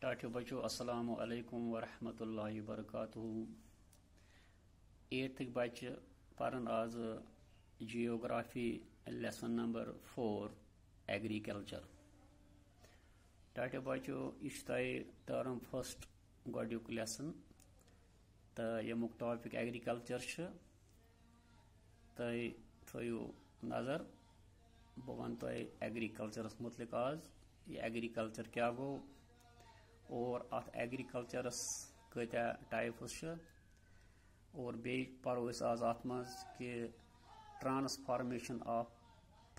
टाठियों बच्चों अस्सलामु अलैकुम वरहमतुल्लाहि वबरकातुहू। 8th बच्चे परन आज जियोग्राफी लेसन नंबर 4 एग्रीकल्चर। टाठियों बच्चों यह टर्म फर्स्ट गोडुक लेसन तो यमुक टॉपिक एग्रीकल्चर थो नजर बह वन एग्रीकल्चरस मुतलिक आज यह एग्रीकल्चर क्या गो और अत एग्रीकल्चरस कत्या टाइप्स और बे परो आज अत मज कि transformation of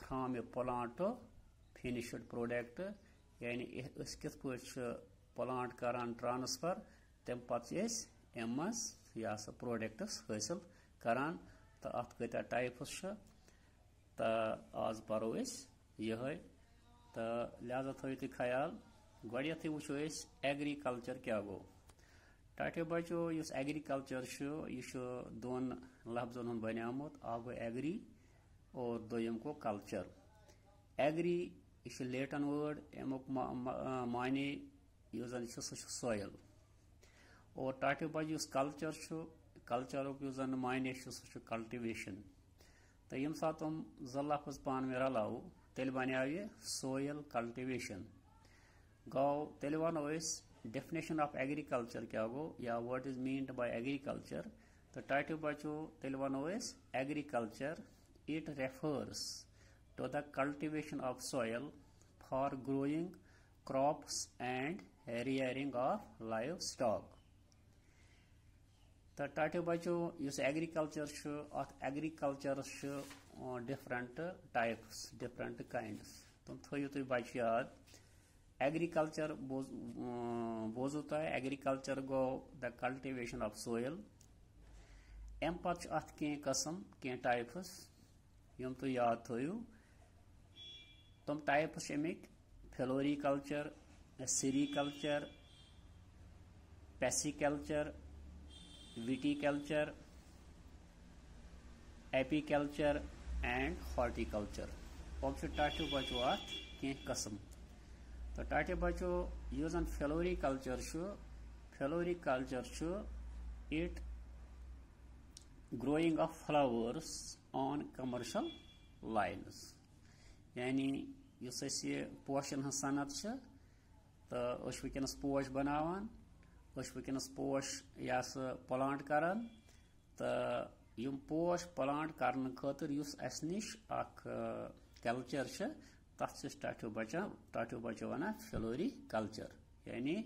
from a plant to finished product, यानी कित प्लांट करान ट्रांसफर तम पे अम यह प्रोडक्ट्स हासिल करान तो अत कत्या टाइप्स तो आज परो यह तो लिहाजा थो तुम ख्याल गोडे वो एग्रीकल्चर क्या गो। टाठियों बच्चों इस एग्रीकल्चर यह दोन लफ्जन हूं बनियामुत अख गो एग्री और दोयम गो कल्चर। एग्री यह लेटन वर्ड अमुक माने जन सॉयल और टाठियों बच्चों कल्चर कल्चर जन माने सह कल्टिवेशन। तो यम सात तुम ज लफ्ज पान में रलाव तेल बनो यह सोयल कल्टिवेशन गो। तेल वनो डेफिनेशन ऑफ एग्रीकल्चर क्या गो या what is meant by agriculture. तो टाठियों बच्चों तेल वनो agriculture it refers to the cultivation of soil for growing crops and rearing of livestock. तो टाठियों बच्चों इस एग्रीकल्चर अत agriculture different types different kinds तुम थो तुम बच्चे याद। एग्रीकल्चर बोजू तुम एग्रीकल्चर गो द कल्टिवेशन ऑफ सोयल अम पे अत कस्म कह टाइप्स यम तुम याद थो तुम टाइप्स अमिक floriculture sericulture pisciculture viticulture apiculture and horticulture. अब टाठियों बच्चों अत कह कस्म। तो टाठियों बच्चों यह जन floriculture it growing of flowers on commercial lines, यानी पोशन हज सनत तो वनस पोश बनावान वनस पोश यह प्लांट करान तो यम पोश प्लांट करने खतर अस निश कल्चर तथ टाठियों बच्चों वन फ्लोरिकल्चर, यानी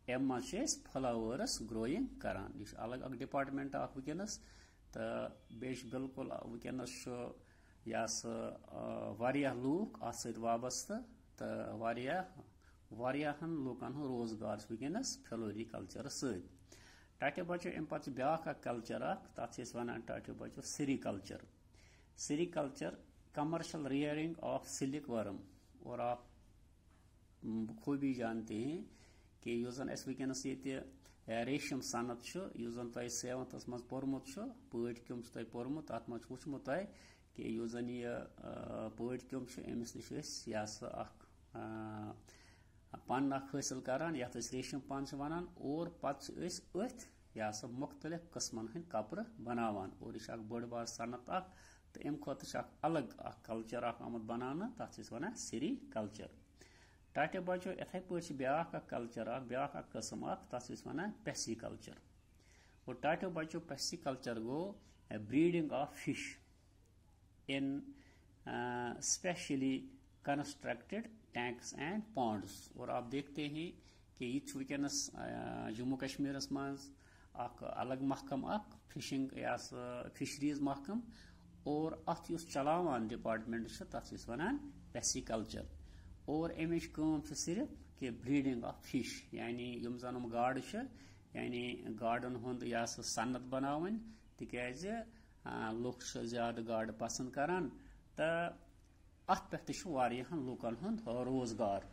अम फ्लावर्स ग्रोइंग करान। यह अलग डिपार्टमेंट वनस तो बे बिल्कुल वनस यह लूक अत वाबस्त तो वारियाहन लूकन रोजगार वनस फ्लोरिकल्चर सत। टाठियों बच्चों अम पे ब्या कल्चर तथ वन टाठियों बच्चों sericulture. Sericulture commercial rearing of silk worm. और आप खूबी जानते हैं कि वनस ये रेशम सनत जन तुम 7th मज पोर्मुत पम तुम पोर्मुत अत मज वुचमुत कि जन यह पम अमिस नश यह पन हासिल करान यथ रेशम पन वनान और पे मुख्तलिफ कस्मन हंद कपर बनावान और यह बड़ बार सनत तो अम खुद अलग कल्चर आमत बनाना तथ वन सीरीकल्चर। टाठियों बच्चों इथे पे ब्या कल्चर ब्या कस्म तथ वन पेसिकल्चर। और टाठियों बच्चों पेसिकल्चर गो breeding of fish in specially constructed tanks and ponds. और आप देखते हैं कि यह वनस जम्मू कश्मीर मज अलग महकम फिशिंग या फिशरीज महकम और अत चलावान डिपार्टमेंट तथ वन पेसिकल्चर। और अमिच सिर्फ कि ब्रीडिंग ऑफ फिश, यानी यम जन गाड़ यानी गाड़न हुंद यह सनत बनावन तिकाज लुक ज्यादा गाड़ पसंद करान तो अत पे लूकन हुंद रोजगार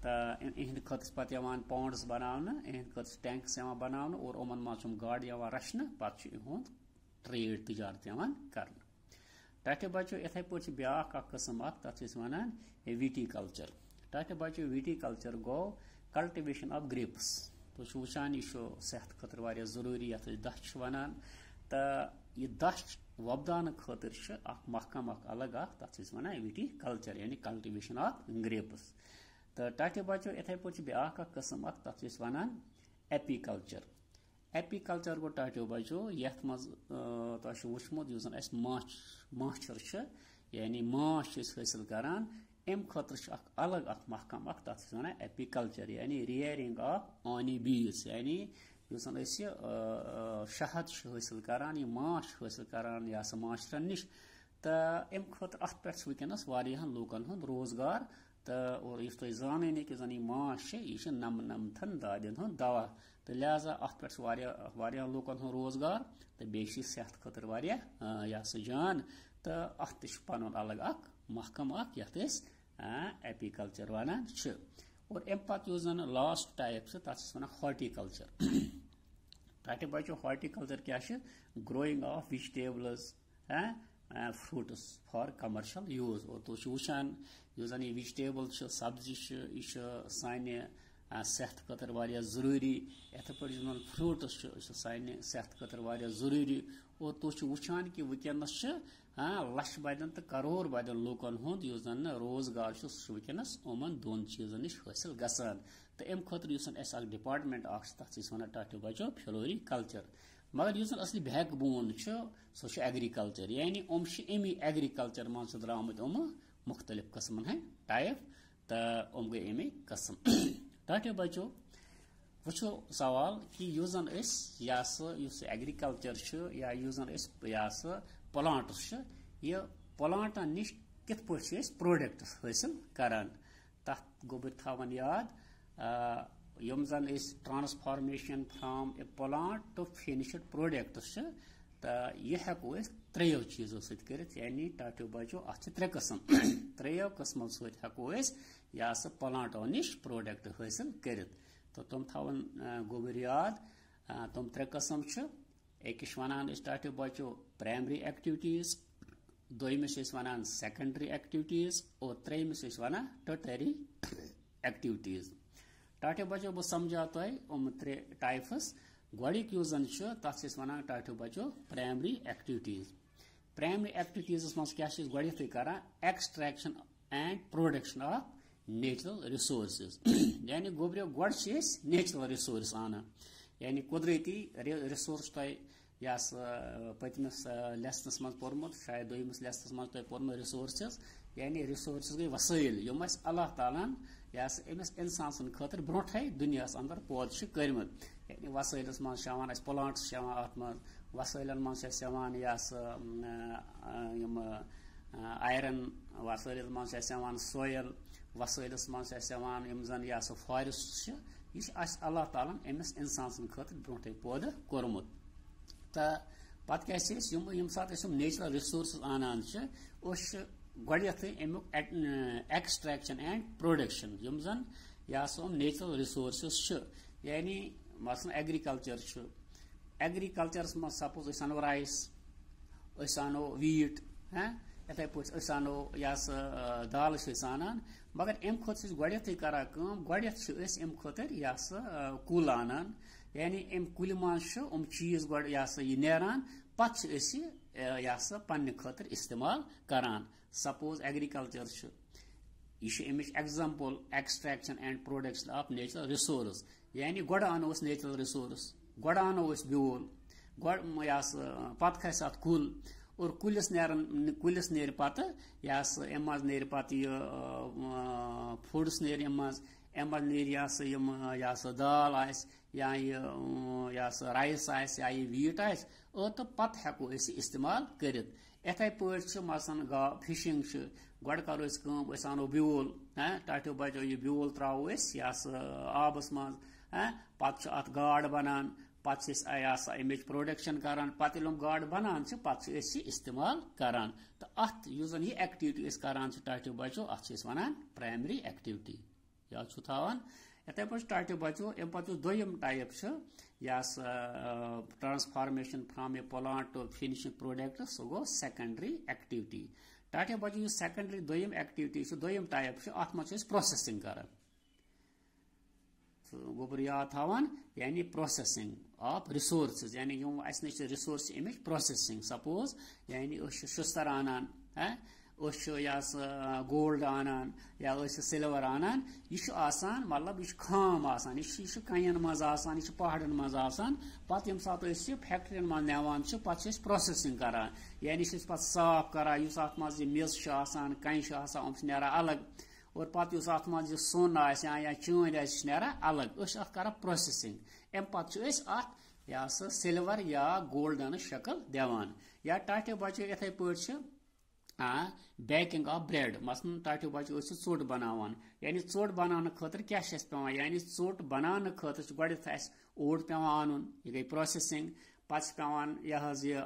तो इहंद खत पे पॉन्ड्स बनाना इहंद खत टैंक्स बनाना और उमन मज गाड़ रचन पे इहुंद ट्रेड तजारत कर। टाठियों बच्चों इथे पे ब्या कस्म तथ वन विटिकल्चर। टाठियों बच्चों विटिकल्चर गो कल्टिवेशन ऑफ ग्रेप्स तो वुचान यह सेहत खतर वारिया जरूरी यथ दछ वनान तो यह दछ वोपदान खतर महकम अलग तथ वनान विटीकल्चर यानी कल्टिवेशन ऑफ ग्रेप्स तो टाटे बचो इथे पे ब्या कस्म तथ वनान एपीकल्चर एपीकल्चर गो टाटे बचो यथ मज वुचमुत माछर यानी माछ हासिल करान अम खतर अलग महकम तथ वनान एपीकल्चर यानी रियरिंग ऑफ ऑनी बीज यानी शहद हासिल करान यह माछ हासिल करान यह माशरन नश तो अम खतर अत पे वनस लूकन हूँ रोजगार तो और इस तुम जान कि जन यह माछ यह नमथन दादन हूँ दवा तो लिहाजा अत पे लूकन हूँ रोजगार तो बे सेहत खतर यह जान तो अत पन अलग महकम यथ एपीकल्चर वनान और अम पे जन लास्ट टाइप तथ वन हॉर्टिकल्चर टाटे बचो हॉर्टिकल्चर क्या growing of vegetables fruits for commercial use और तुम वुचान जन यह वेजिटेबल सब्जी यह साने सेहत खतर जरूरी यथ पे फ्रूट्स साने सेहत खतर जरूरी और तुम वुचान कि वनस लक्ष बदन तो करोड़ बदन लूकन हुंद जन रोजगार वनस उमन दोन चीजन नश हासिल गसान तो अम खतर डिपार्टमेंट तथ वन टाटे बचो फ्लोरिकल्चर मगर यह असली बैक बोन सह एग्रीकल्चर यानी अमी एग्रीकल्चर मज द्रामुत मुख्तलिफ कस्मन हंद टाइप तो गई अमी कस्म टाटे बचो वो सवाल कि यह एग्रीकल्चर या यह प्लांट्स यह प्लांटन नश कित पे प्रोडक्ट हासिल करान तथ गो बह थवन याद यम जन transformation from a plant to finished products तो यह हेको त्रेयो चीजों सर यानी टाटो बचो अत त्रे कस्म त्रेयो कस्मों सको यह प्लांटो नश प्रोडक्ट हासिल कर तो तुम थवन गोबर याद तुम त्रे कस्म अकिश वनान टाटो बचो प्राइमरी एक्टिविटीज दोयमिस वनान सेकेंडरी एक्टिविटीज और त्रेयमिस वनान टर्टरी एक्टिविटीज टाटे बचो बह समझा तुम त्रे टाइप्स गोडिक जन तथ वनान टाटे बचो प्राइमरी एक्टिविटीज मज क्या गोथ करान extraction and production of natural resources यानी गोब्रियो गोड नेचुरल रिसोर्स आना यानी कुदरती रिसोर्स तुम यस पतमिस लेसनस मज पोर्मुत शायद दोयमिस लेसनस मज तुम पोर्मुत रिसोर्सेज यानी रिसोर्सेज गई वसाइल यम अल्लाह तालान यस अमिस इंसान सद खतर ब्रोठे दुनिया अंदर पौध कर्मत यानी वसाइलस मज प्लांट्स अत मज वसाइलन मज यस आयरन वसाइल मज सोयल वसाइलस मज यम जन यह फॉरेस्ट यह अल्लाह ताला अमिस इंसान सद खतर ब्रोठे पौध कोरमुत तो पत क्या यम सात नेचुरल रिसोर्स आनान गोथ अमुक एक्सट्रैक्शन एंड प्रोडक्शन यम जन यह नेचुरल रिसोर्स यानी मसलन एग्रीकल्चरस मज सपोज अनो राइस अनो वीट इथे पे अनो यह दाल आनान मगर अम खुद गोथ करान गोथ अम खुद यह कुल आनान यानी अम कुल मज चीज गो यह नेरान पत यह पन्ने खतर इस्तेमाल करान सपोज एग्रीकल्चर यह example extraction and production of natural resource यानी गोड़ अनो नेचुरल रिसोर्स गोड़ अनो ब्योल पत खस अत कुल और कुलिस नेर पत यह अम मज नेर पत फूड्स नेर अम मज नेर यह दाल या यह राइस या यह वीट तो पत हेको इस्तेमाल कर इथे पे मसन फिशिंग गोड़ करो अनो ब्योल टाटो बचो यह ब्योल त्रो आबस मज पत अत गाड़ बनान पत अमिच प्रोडक्शन करान पत गाड़ बनान पत इस्तेमाल करान तो अत जन यह एक्टिविटी करान टाटो बचो अत वनान प्राइमरी एक्टिविटी याद थान इथे पे टाटो बचो अम पे दोयम टाइप यस transformation from a plant to finishing product सो गो सेकेंडरी एक्टिविटी टाटो बचो सेकेंडरी दोयम एक्टिविटी दोयम टाइप अत मज प्रोसेसिंग करान गोबर याद थावान यानी प्रोसेसिंग ऑफ रिसोर्सेज यानी यम अस नश रिसोर्स अमिच प्रोसेसिंग सपोज यानी शुस्तर आनान गोल्ड आनान या सिल्वर आनान यह मतलब यह खाम आसान यह कन मज आसान यह पहाड़न मज आसान पत यम सात फैक्ट्रियन मज नेवान पे प्रोसेसिंग करान यानी पे साफ करान युस अत मज मिस कन नेरा अलग और पत युस अत मज सोन या चीन नेरा अलग अत करान प्रोसेसिंग अम पत यह सिल्वर या गोल्डन शक्ल दिवान या टाटे बचो इथे पे बेकिंग ऑफ ब्रेड मसलन टाटो बचो चोट बनावान यानी चोट बनाने खतर क्या पेवान यानी चोट बनाने खतर गोड़ित ओट पेवान आनुन यह गई प्रोसेसिंग पत पेवान यह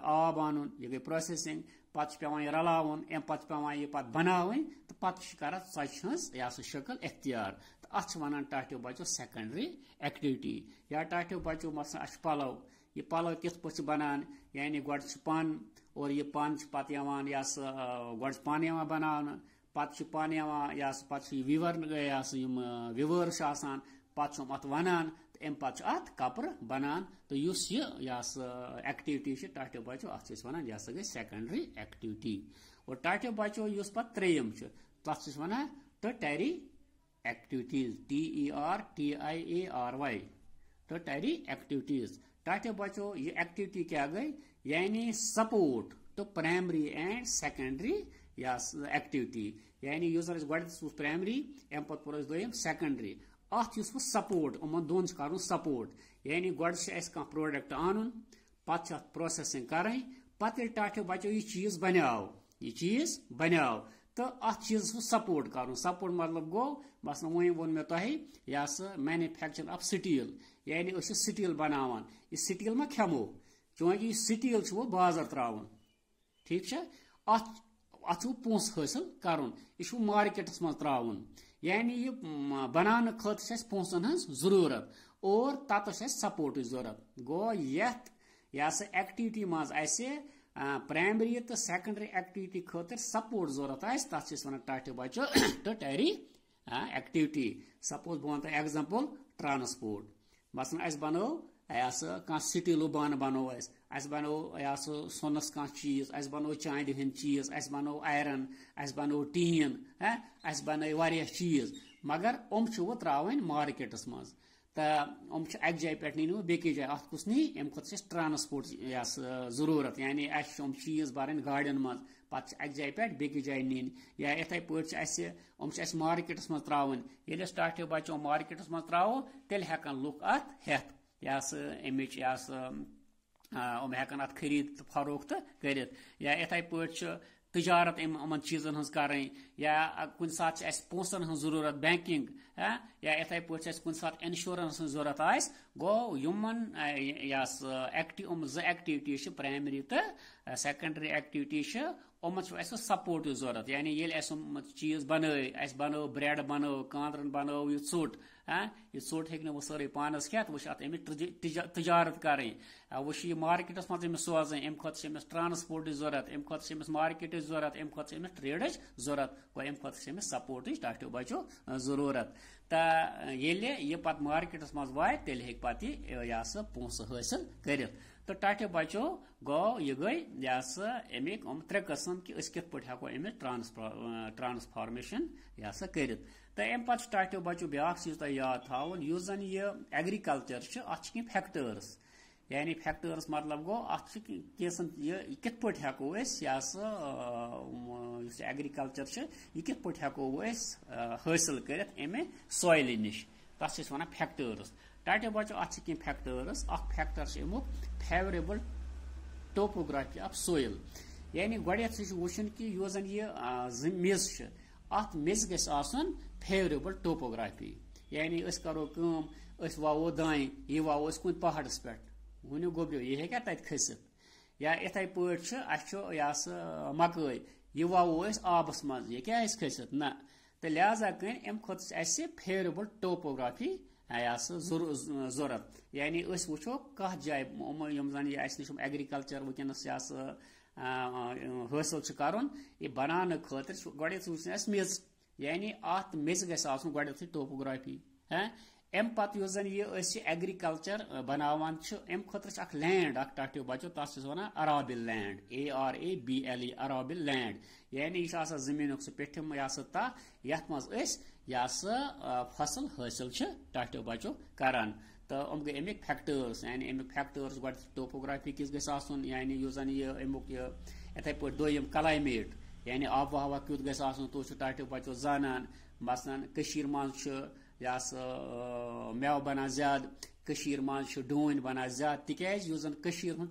आब आनुन यह गई प्रोसेसिंग पत पेवान यह रलावन अम पत पेवान यह पत बनावन तो पत कर षच हज यह शक्ल इख्तियार तो अत वन टाटो बचो सेकेंडरी एक्टिविटी या टाटो बचो मसलन पलव यह पलव कित पे बनान यानी गोड़ पन और यह पन पत गोड़ पन बनान पत पन या पे विवर विवर्स पत अत वनान तो अम पे अत कपर बनान तो यह एक्टिविटी टाटो बचो अत वन यह गई सेकेंडरी एक्टिविटी और टाटो बचो पे त्रेयम तथ वन टरी एक्टिविटीज TERTIARY टरी एक्टिविटीज टाटो बचो ये एक्टिविटी क्या गई यानी सपोर्ट तो प्राइमरी एंड सेकेंडरी या एक्टिविटी यानी गोड़ प्राइमरी अम पे दोम सेकेंडरी अत सपोर्ट उमन दोन कर सपोर्ट यानी गोड़ प्रोडक्ट आनुन पे प्रोसेसिंग कर पे टाटो बचो यह चीज बनाव तो अत चीज सपोर्ट कर सपोर्ट मतलब गो मसलन वो मे तुह यह मैन्युफैक्चर ऑफ स्टील यानी स्टील बनावान यह स्टील मा खेमो चूंकि स्टील वो बाजार त्रावन ठीक है अत पोस हासिल कर यह मार्केटस मज त्रावन यानी यह बनाने खतर पोसन हज जरूरत और तत सपोर्ट जरूरत गो यह एक्टिविटी मज प्राइमरी तो सेकेंडरी एक्टिविटी खतर सपोर्ट जरूरत तथ वन टाटो बचो टरी एक्टिविटी सपोज बह वन एग्जाम्पल ट्रांसपोर्ट मसलन अस बनो कह स्टीलू बान बनो बनो सोनस कह चीज बनो चांद हंद चीज बनो आयरन बनो टीन बन चीज मगर वो त्रावन मार्केटस मज तो अक जाय पे नी बेक जाय अत कुछ नी अम खुद ट्रांसपोर्ट जरूरत यानी चीज बरन गाड़ियों मज पे अक जाय पे बेक जाय नीन या इथे पे मार्केटस मज त्रावन ये टाटो बचो मार्केटस मज त्रावो तेल हेकन लुक अत हेत अमिच हेकन अत खरीद फरोख्त कर या इथे पे तजारत इन चीजन हज कर या कुन सात पोसन हज जरूरत बैंकिंग या इथे पे कुन सात इंश्योरेंस जरूरत गो यमन एक्टिविटी प्राइमरी तो सेकेंडरी एक्टिविटी सपोर्ट जरूरत यानी ये चीज बनो ब्रेड बनो कांद्रन बनो यह चोट यह चोट हे वो सारे पानस खेत वो तजारत कर वो मार्केटस मज सोजन अम खुद ट्रांसपोर्ट जरूरत अम खुद मार्केट जरूरत अम खुद ट्रेड जरूरत गो अम खुद सपोर्ट टाटो बचो जरूरत तो ये पे मार्केटस मज वाय तेल हे पे पोस हासिल कर तो टाटो बचो गो यह गई अमिक त्रे कस्म कि कित पे हेको अमिक ट्रांसफॉर्मेशन कर तो अम पे टाटो बचो ब्या चीज तुम याद थावन उस जन यह एग्रीकल्चर अत फैक्टर्स यानी फैक्टर्स मतलब गो अत कित पे हेको एग्रीकल्चर यह कित पे हेको हासिल कर अमे सॉइल नश तथ वन फैक्टर्स टाटो बचो अत फैक्टर्स फैक्टर अमुक फेवरेबल टोपोग्राफी ऑफ सोइल यानी गोड़ियत वुचन कि यह जन यह मेज अत मेज गसन फेवरेबल टोपोग्राफी यानी करो वावो दाएं यह वावो कुन पहाड़स पे वनो गोब्रियो यह हे तत खसित या इथे पे मकई यह वावो आबस मज यह क्या खसित ना तो लिहाजा कन अम खुद फेवरेबल टोपोग्राफी जरूरत यानी वो कह जाए यम जन नश एग्रीकल्चर वनस हासिल कर बनाने खतर गोड़े मेज यानी अत मेज गोड़े टोपोग्राफी अम पत एग्रीकल्चर बनावान अम खुद लैंड टाटियो बचो तस वन अराबिल लैंड ARABLE अराबिल लैंड यानी यह जमीन सह पेठम तह यथ मज फसल हासिल टाटियो बचो करान तो गई अमिक फैक्टर्स यानी अमिक फैक्टर्स गो टोपोग्राफी किस गन यानी अमुक इथे पे दोम क्लाइमेट यानी आब व हवा क्युत गन तो टाटियो बचो जानान मसलन मज मेव बना ज्यादा मज डून बना ज्यादा तिकाज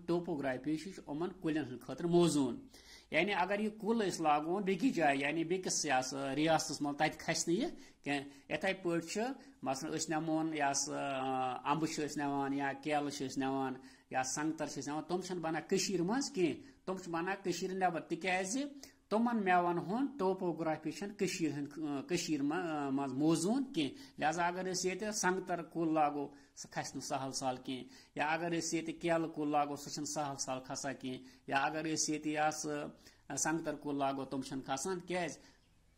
टोपोग्राफी उमन कुलन खतर मौजून यानी अगर यह कुल लागोन बेकि जाए यानी बेकिस रियासत मज तत खस कह इथे पे मसलन नमोन अम्ब नवान या केल नवान या संगतर नवान तुम बना मज कह तुम बना नबर तिकाज तुमन मेवन हुन टोपोग्राफी मज मौजून कह लिहाजा अगर ये संगतर कुल लागो सह खस सहल सहल कह या अगर ये केल कुल लागो सह सहल सहल खसा कह या अगर ये संगतर कुल लागो तुम खसान क्या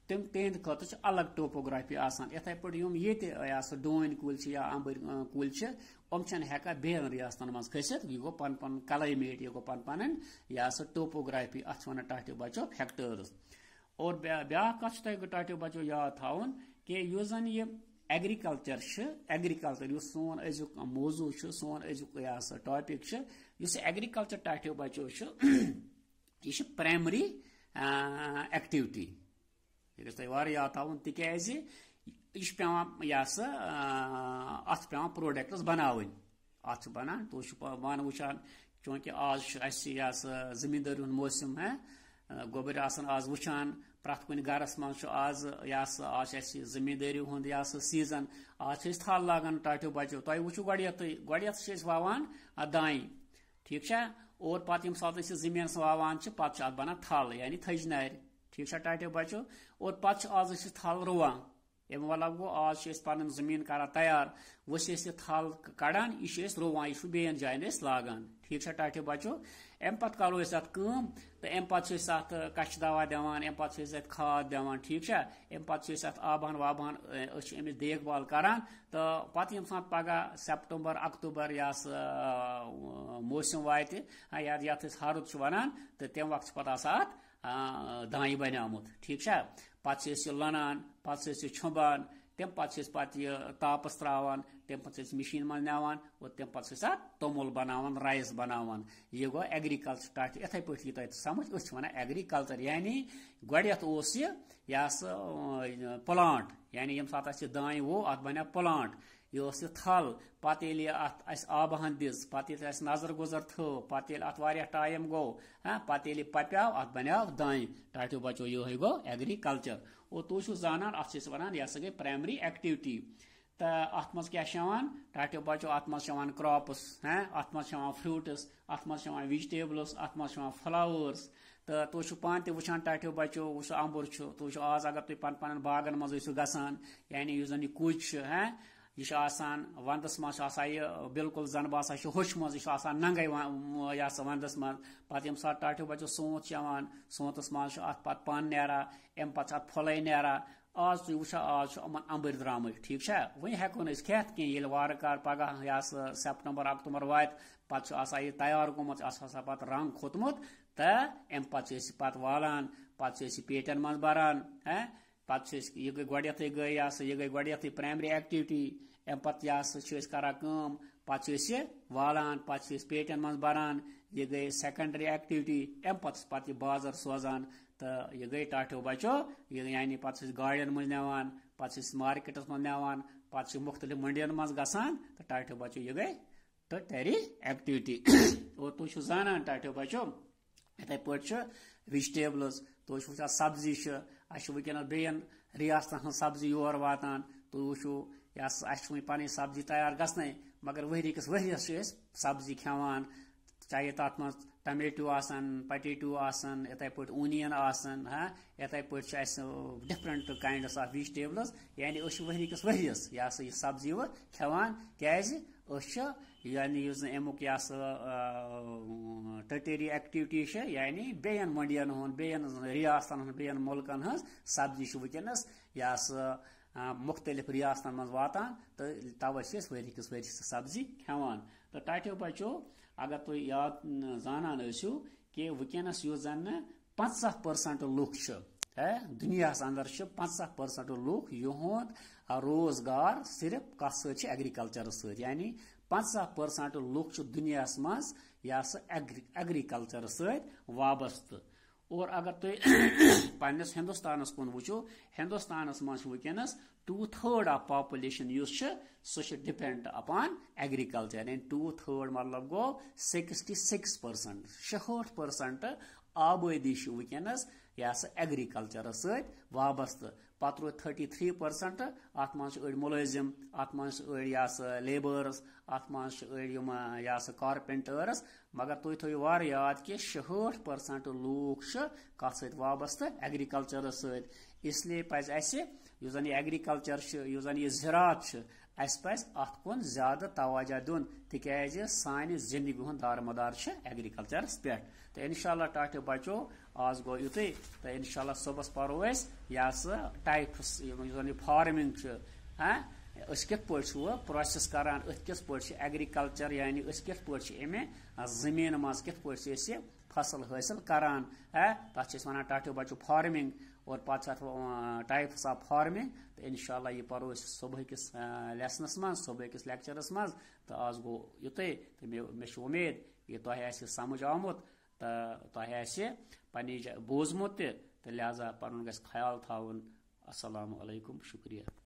तिहद खतर अलग टोपोग्राफी आसान इथे पे ये डून कुल या अंबर कुल हेका बेन रियासतन मज खसित यह गो पन पन क्लाइमेट यह गो पन पन टोपोग्राफी अथ वन टाटियो बचो फैक्टर्स और ब्या कत टाटियो बचो याद थवन कि जन यह एग्रीकल्चर सोन अजुक मौजू सोन अजुक टॉपिक एग्रीकल्चर टाटियो बचो यह प्राइमरी एक्टिविटी यह याद थवन तिकाज यह पेवान अत पेवान प्रोडक्ट्स बनावन अत बनान तो वन वुचान चूंकि आज जमींदारी हुंद मौसम है गोबर आज वुचान प्रत कुन गरस मज आज आज जमींदारी हुंद सीजन आज थल लागान टाटियो बचो तुम वुचु गोड़ियत वावान दाई ठीक और पत सात जमीन वावान पत बनान थल यानी थज नार ठीक टाटियो बचो और पत आज थल रुवान अमे मतलब गो आज पन जमीन करान तैयार वस थल कड़ान यह रुवान यह बेन जान लागान ठीक टाटियो बचो अम पत करो कम तो अम पत कच दवा दिवान अम पत खाद दिवान ठीक अम पत आबान वाबान अमिस देखभाल करान तो पत यम सात पगह सेप्टेम्बर अक्टूबर मौसम वात यथ हरुद वनान तो तम वक्त पत दाई बनामुत ठीक पत लनान पत छुबान तम पत तापस त्रावान तम पत मशीन मज नावान और तम पत तोमुल बनावान राइस बनावान यह गो एग्रीकल्चर टाटियो इथे पे तह समझ वन एग्रीकल्चर यानी गोड़ियत प्लांट यानी यम सात दाई वो अत बना प्लांट यह थल पत आबहन दिस पत नजर गुजर थो पत अत टाइम गो पत पप्याव अत बनाव दाई टाटियो बचो यह गो एग्रीकल्चर और तुम जानान अत वन यह गई प्राइमरी एक्टिविटी तो अत मज क्या टाटियो बचो अत मज क्रॉप्स अत मज फ्रूट्स अत मज वेजिटेबल्स अत मज फ्लावर्स तो तुम पान वुचान टाटियो बचो वुच अंबुर तुम आज अगर तुम पन पन बागन मज गसान यानी जन यह कुछ यह वंदस मज बिल्कुल जन बसा होश मज नंगे वंदस मज पत यम सात टाटियो बचो सोत सोतस मज अत पत पन नेरा अम पत फुल नेरा आज तुम वुचा आज अमन अंबर द्राम ठीक वह हेको खेत कह वार कार पगह सेप्टेम्बर अक्टूबर वात पत यह तैयार गोमुत पत रंग खोतमुत तो अम पत वालान पत पेटन मज बरान पत यह गई गोड़ियत गई यह गई गोड़ियत प्राइमरी एक्टिविटी अम पत करान पत वालान पत पेटन मज बरान यह गई सेकेंडरी एक्टिविटी अम पत बाजार सोजान तो यह गई टाटियो बचो यानी पत गाड़ियन मज नावान पत मार्केटस मज नावान पत मुख्तलिफ मंडियन मज गसान तो टाटियो बचो यह गई टर्टरी एक्टिविटी और तुम जानान टाटियो बचो इथे पे वेजिटेबल्स तुम वो सब्जी वनस बेन रियासतन सब्जी योर वातान तुम वो पन सब्जी तैयार गसन मगर वहरी किस वहरियस सब्जी खेवान चाहे तथ मज टमेटो पटेटो इथे पे ओनियन इथे पे डिफरेंट काइंड्स ऑफ वेजिटेबल्स यानी वहरी किस वहरियस यह सब्जी खेवान क्या यानी अमुक टर्टरी एक्टिविटी यानी बेन मंडियन बेन रियासतन बेन मुल्कन हज सब्जी वनस मुख्तलिफ रियासतन मज वातान तो तवे वरी किस वरी सब्जी खेवान तो टाटियो बचो अगर तुम याद जानान ٲسِو कि वुकनस युस जन 50% लुक दुनिया अंदर 50% लुक युहुद रोजगार सिर्फ कत एग्रीकल्चर सत यानी 50% लुक दुनिया मज यह एग्रीकल्चर सत वाबस्त और अगर तुम पन्नस हिंदुस्तानस कुन वुचो हिंदुस्तानस मज वुकनस 2/3 ऑफ पॉपुलेशन सह डिपेंड अपॉन एग्रीकल्चर यानी 2/3 मतलब गो 66% 66% आबादी वुकनस यह एग्रीकल्चर सत वाबस्त पत रो 33% अत मज मुलाजिम अत मज लेबर्स अत मज यह कारपेंटर्स मगर तुम थो वार याद कि 66% लूक कत सत वाबस्त एग्रीकल्चर सत इसलिए पज यह जन एग्रीकल्चर यह जन ज़रात पज अत कुन ज्यादा तवज्जो दुन तिकाज सान जिंदगी हुंद दारमदार एग्रीकल्चरस पे तो इंशाल्लाह टाटे बचो आज गो युते तो इंशाल्लाह सुबह परो यह टाइप्स फार्मिंग कित प्रोसेस करान कित एग्रीकल्चर यानी कित अमे जमीन मज कित फसल हासिल करान तथ वन टाटो बचो फार्मिंग और पत टाइप्स ऑफ फार्मिंग तो इंशाल्लाह यह परो सुबह किस लेसनस मज सुबह किस लेक्चरस मज तो आज गो युते तो मे उम्मीद ये तुह समझ आमुत तो तुह पन्नी बोजमुत तो लिहाजा पन ख्याल थवन अस्सलामु अलैकुम शुक्रिया।